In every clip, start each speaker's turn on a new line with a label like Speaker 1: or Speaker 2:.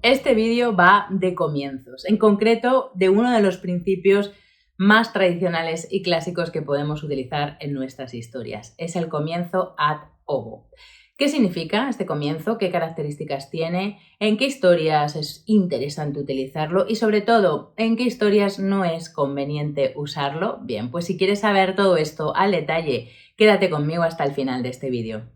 Speaker 1: Este vídeo va de comienzos, en concreto de uno de los principios más tradicionales y clásicos que podemos utilizar en nuestras historias. Es el comienzo ad ovo. ¿Qué significa este comienzo? ¿Qué características tiene? ¿En qué historias es interesante utilizarlo? Y sobre todo, ¿en qué historias no es conveniente usarlo? Bien, pues si quieres saber todo esto al detalle, quédate conmigo hasta el final de este vídeo.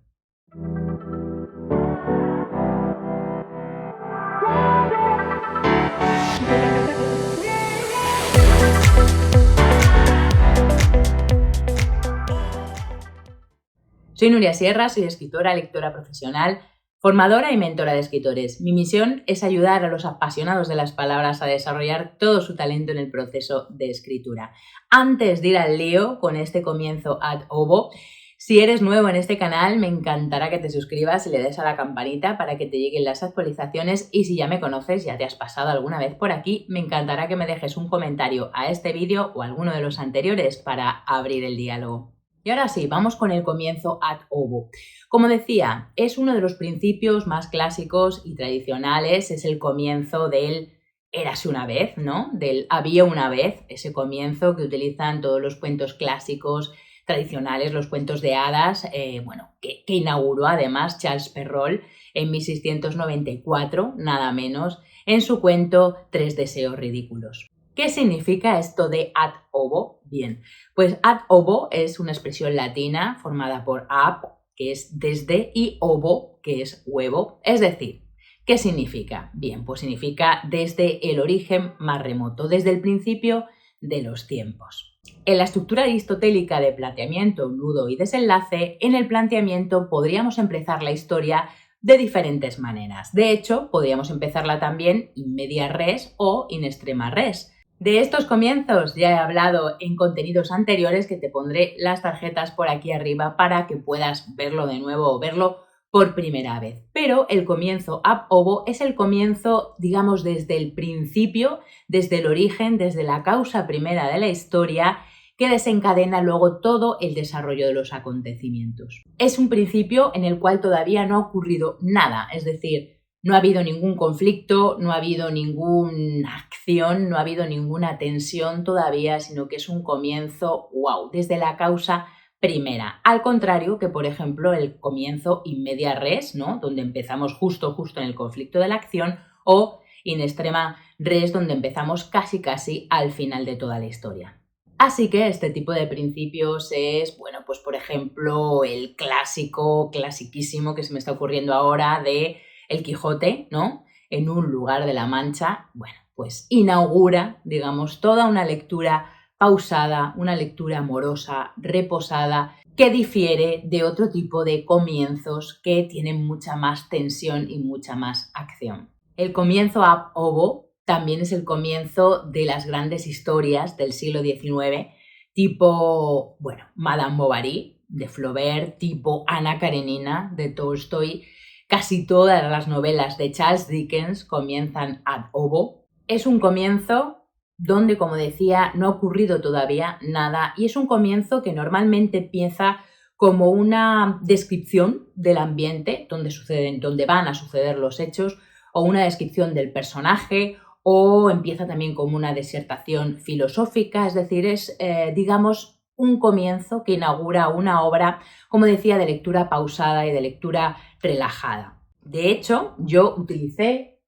Speaker 1: Soy Nuria Sierra, soy escritora, lectora profesional, formadora y mentora de escritores. Mi misión es ayudar a los apasionados de las palabras a desarrollar todo su talento en el proceso de escritura. Antes de ir al lío con este comienzo ad ovo, si eres nuevo en este canal, me encantará que te suscribas y le des a la campanita para que te lleguen las actualizaciones, y si ya me conoces, ya te has pasado alguna vez por aquí, me encantará que me dejes un comentario a este vídeo o a alguno de los anteriores para abrir el diálogo. Y ahora sí, vamos con el comienzo ad ovo. Como decía, es uno de los principios más clásicos y tradicionales, es el comienzo del érase una vez, ¿no? Del había una vez, ese comienzo que utilizan todos los cuentos clásicos tradicionales, los cuentos de hadas, que inauguró además Charles Perrault en 1694, nada menos, en su cuento Tres deseos ridículos. ¿Qué significa esto de ad ovo? Bien, pues ad ovo es una expresión latina formada por ab, que es desde, y ovo, que es huevo. Es decir, ¿qué significa? Bien, pues significa desde el origen más remoto, desde el principio de los tiempos. En la estructura aristotélica de planteamiento, nudo y desenlace, en el planteamiento podríamos empezar la historia de diferentes maneras. De hecho, podríamos empezarla también in media res o in extrema res. De estos comienzos ya he hablado en contenidos anteriores, que te pondré las tarjetas por aquí arriba para que puedas verlo de nuevo o verlo por primera vez. Pero el comienzo ab ovo es el comienzo, digamos, desde el principio, desde el origen, desde la causa primera de la historia, que desencadena luego todo el desarrollo de los acontecimientos. Es un principio en el cual todavía no ha ocurrido nada, es decir, no ha habido ningún conflicto, no ha habido ninguna acción, no ha habido ninguna tensión todavía, sino que es un comienzo, wow, desde la causa primera. Al contrario que, por ejemplo, el comienzo in media res, ¿no? Donde empezamos justo en el conflicto de la acción, o in extrema res, donde empezamos casi al final de toda la historia. Así que este tipo de principios es, bueno, pues por ejemplo, el clasiquísimo que se me está ocurriendo ahora de El Quijote, ¿no? En un lugar de la Mancha, bueno, pues inaugura, digamos, toda una lectura pausada, una lectura amorosa, reposada, que difiere de otro tipo de comienzos que tienen mucha más tensión y mucha más acción. El comienzo ab ovo también es el comienzo de las grandes historias del siglo XIX, tipo, bueno, Madame Bovary, de Flaubert, tipo Ana Karenina, de Tolstoy. Casi todas las novelas de Charles Dickens comienzan ad ovo. Es un comienzo donde, como decía, no ha ocurrido todavía nada, y es un comienzo que normalmente empieza como una descripción del ambiente donde van a suceder los hechos, o una descripción del personaje, o empieza también como una disertación filosófica, es decir, es, digamos, un comienzo que inaugura una obra, como decía, de lectura pausada y de lectura relajada. De hecho, yo utilicé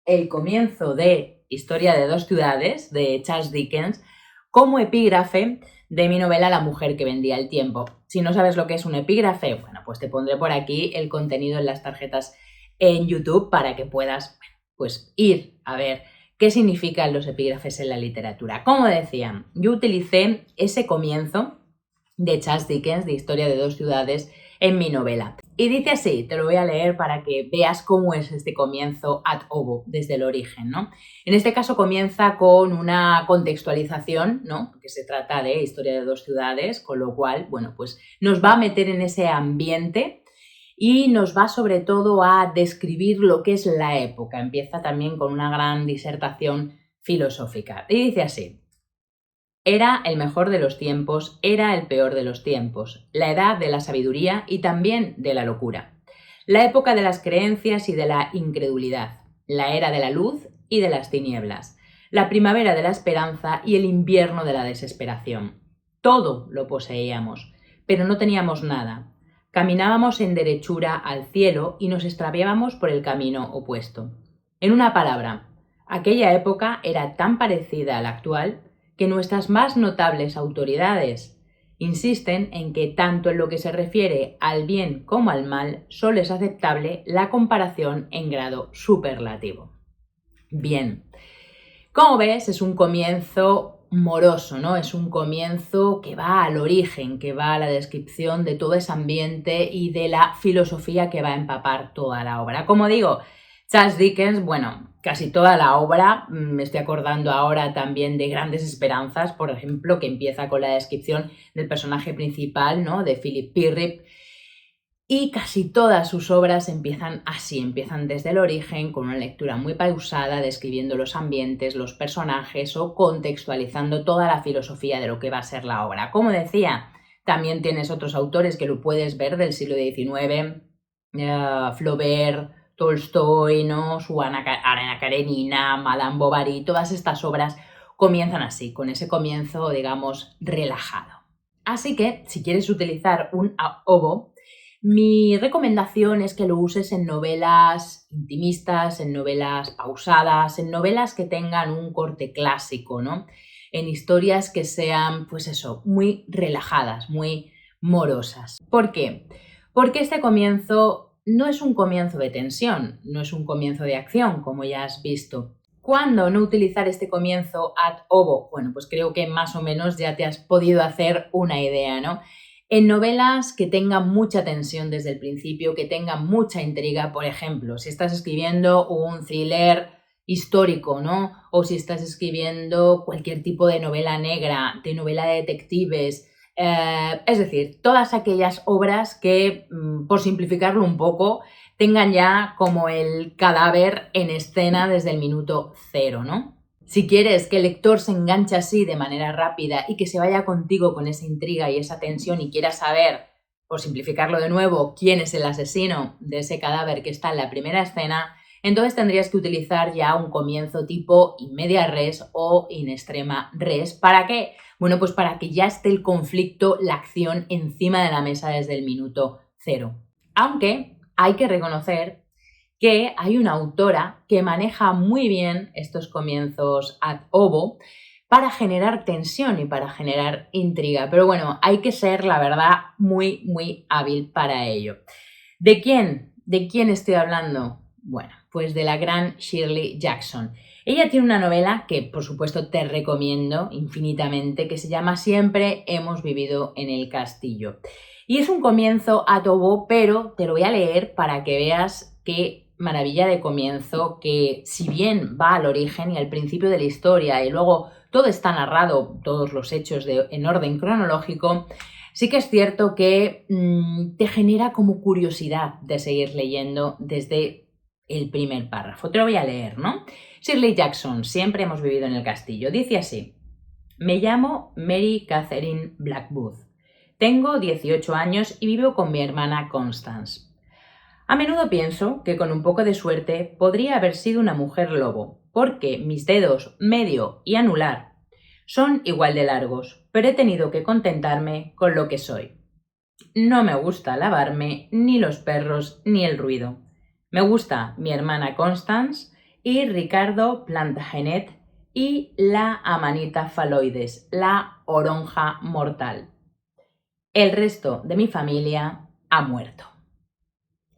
Speaker 1: el comienzo de Historia de dos ciudades, de Charles Dickens, como epígrafe de mi novela La mujer que vendía el tiempo. Si no sabes lo que es un epígrafe, bueno, pues te pondré por aquí el contenido en las tarjetas en YouTube para que puedas, pues, ir a ver qué significan los epígrafes en la literatura. Como decía, yo utilicé ese comienzo de Charles Dickens, de Historia de dos ciudades, en mi novela. Y dice así, te lo voy a leer para que veas cómo es este comienzo ad ovo, desde el origen, ¿no? En este caso comienza con una contextualización, ¿no? Porque se trata de Historia de dos ciudades, con lo cual, bueno, pues nos va a meter en ese ambiente y nos va sobre todo a describir lo que es la época. Empieza también con una gran disertación filosófica. Y dice así: era el mejor de los tiempos, era el peor de los tiempos, la edad de la sabiduría y también de la locura, la época de las creencias y de la incredulidad, la era de la luz y de las tinieblas, la primavera de la esperanza y el invierno de la desesperación. Todo lo poseíamos, pero no teníamos nada. Caminábamos en derechura al cielo y nos extraviábamos por el camino opuesto. En una palabra, aquella época era tan parecida a la actual que nuestras más notables autoridades insisten en que tanto en lo que se refiere al bien como al mal solo es aceptable la comparación en grado superlativo. Bien, como ves, es un comienzo moroso, ¿no? Es un comienzo que va al origen, que va a la descripción de todo ese ambiente y de la filosofía que va a empapar toda la obra. Como digo, Charles Dickens, bueno, casi toda la obra, me estoy acordando ahora también de Grandes Esperanzas, por ejemplo, que empieza con la descripción del personaje principal, ¿no? De Philip Pirrip. Y casi todas sus obras empiezan así, empiezan desde el origen, con una lectura muy pausada, describiendo los ambientes, los personajes o contextualizando toda la filosofía de lo que va a ser la obra. Como decía, también tienes otros autores que lo puedes ver del siglo XIX, Flaubert, Tolstoy, ¿no? Su Ana Karenina, Madame Bovary, todas estas obras comienzan así, con ese comienzo, digamos, relajado. Así que, si quieres utilizar un oboe, mi recomendación es que lo uses en novelas intimistas, en novelas pausadas, en novelas que tengan un corte clásico, ¿no? En historias que sean, pues eso, muy relajadas, muy morosas. ¿Por qué? Porque este comienzo no es un comienzo de tensión, no es un comienzo de acción, como ya has visto. ¿Cuándo no utilizar este comienzo ad oboe? Bueno, pues creo que más o menos ya te has podido hacer una idea, ¿no? En novelas que tengan mucha tensión desde el principio, que tengan mucha intriga, por ejemplo, si estás escribiendo un thriller histórico, ¿no? O si estás escribiendo cualquier tipo de novela negra, de novela de detectives, es decir, todas aquellas obras que, por simplificarlo un poco, tengan ya como el cadáver en escena desde el minuto cero, ¿no? Si quieres que el lector se enganche así de manera rápida y que se vaya contigo con esa intriga y esa tensión y quiera saber, por simplificarlo de nuevo, quién es el asesino de ese cadáver que está en la primera escena, entonces tendrías que utilizar ya un comienzo tipo in media res o in extrema res. ¿Para qué? Bueno, pues para que ya esté el conflicto, la acción encima de la mesa desde el minuto cero. Aunque hay que reconocer que hay una autora que maneja muy bien estos comienzos ad oboe para generar tensión y para generar intriga. Pero bueno, hay que ser, la verdad, muy, muy hábil para ello. ¿De quién? ¿De quién estoy hablando? Bueno, pues de la gran Shirley Jackson. Ella tiene una novela que, por supuesto, te recomiendo infinitamente, que se llama Siempre hemos vivido en el castillo. Y es un comienzo ad oboe, pero te lo voy a leer para que veas qué maravilla de comienzo, que si bien va al origen y al principio de la historia y luego todo está narrado, todos los hechos en orden cronológico, sí que es cierto que te genera como curiosidad de seguir leyendo desde el primer párrafo. Te lo voy a leer, ¿no? Shirley Jackson, Siempre hemos vivido en el castillo. Dice así: me llamo Mary Catherine Blackwood. Tengo 18 años y vivo con mi hermana Constance. A menudo pienso que con un poco de suerte podría haber sido una mujer lobo, porque mis dedos medio y anular son igual de largos, pero he tenido que contentarme con lo que soy. No me gusta lavarme, ni los perros, ni el ruido. Me gusta mi hermana Constance y Ricardo Plantagenet y la Amanita phalloides, la oronja mortal. El resto de mi familia ha muerto.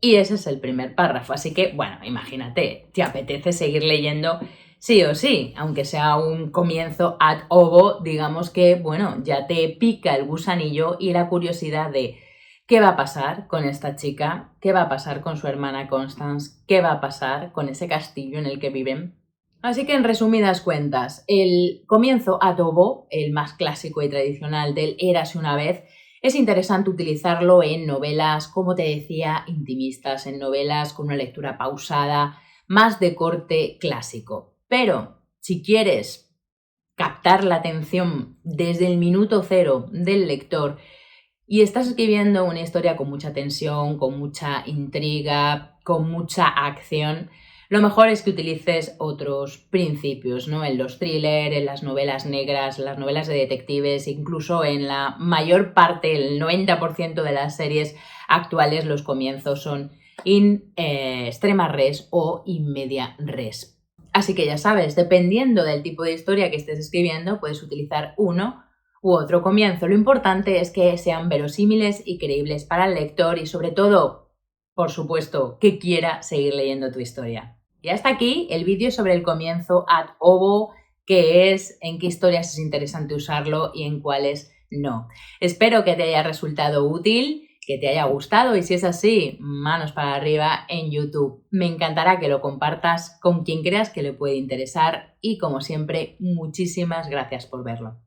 Speaker 1: Y ese es el primer párrafo, así que, bueno, imagínate, te apetece seguir leyendo sí o sí, aunque sea un comienzo ad oboe, digamos que, bueno, ya te pica el gusanillo y la curiosidad de qué va a pasar con esta chica, qué va a pasar con su hermana Constance, qué va a pasar con ese castillo en el que viven. Así que, en resumidas cuentas, el comienzo ad oboe, el más clásico y tradicional del Érase una vez, es interesante utilizarlo en novelas, como te decía, intimistas, en novelas con una lectura pausada, más de corte clásico. Pero si quieres captar la atención desde el minuto cero del lector y estás escribiendo una historia con mucha tensión, con mucha intriga, con mucha acción, Lo mejor es que utilices otros principios, ¿no? En los thrillers, en las novelas negras, las novelas de detectives, incluso en la mayor parte, el 90% de las series actuales, los comienzos son in extrema res o in media res. Así que ya sabes, dependiendo del tipo de historia que estés escribiendo, puedes utilizar uno u otro comienzo. Lo importante es que sean verosímiles y creíbles para el lector y sobre todo, por supuesto, que quiera seguir leyendo tu historia. Y hasta aquí el vídeo sobre el comienzo ad hobo, qué es, en qué historias es interesante usarlo y en cuáles no. Espero que te haya resultado útil, que te haya gustado y si es así, manos para arriba en YouTube. Me encantará que lo compartas con quien creas que le puede interesar y como siempre, muchísimas gracias por verlo.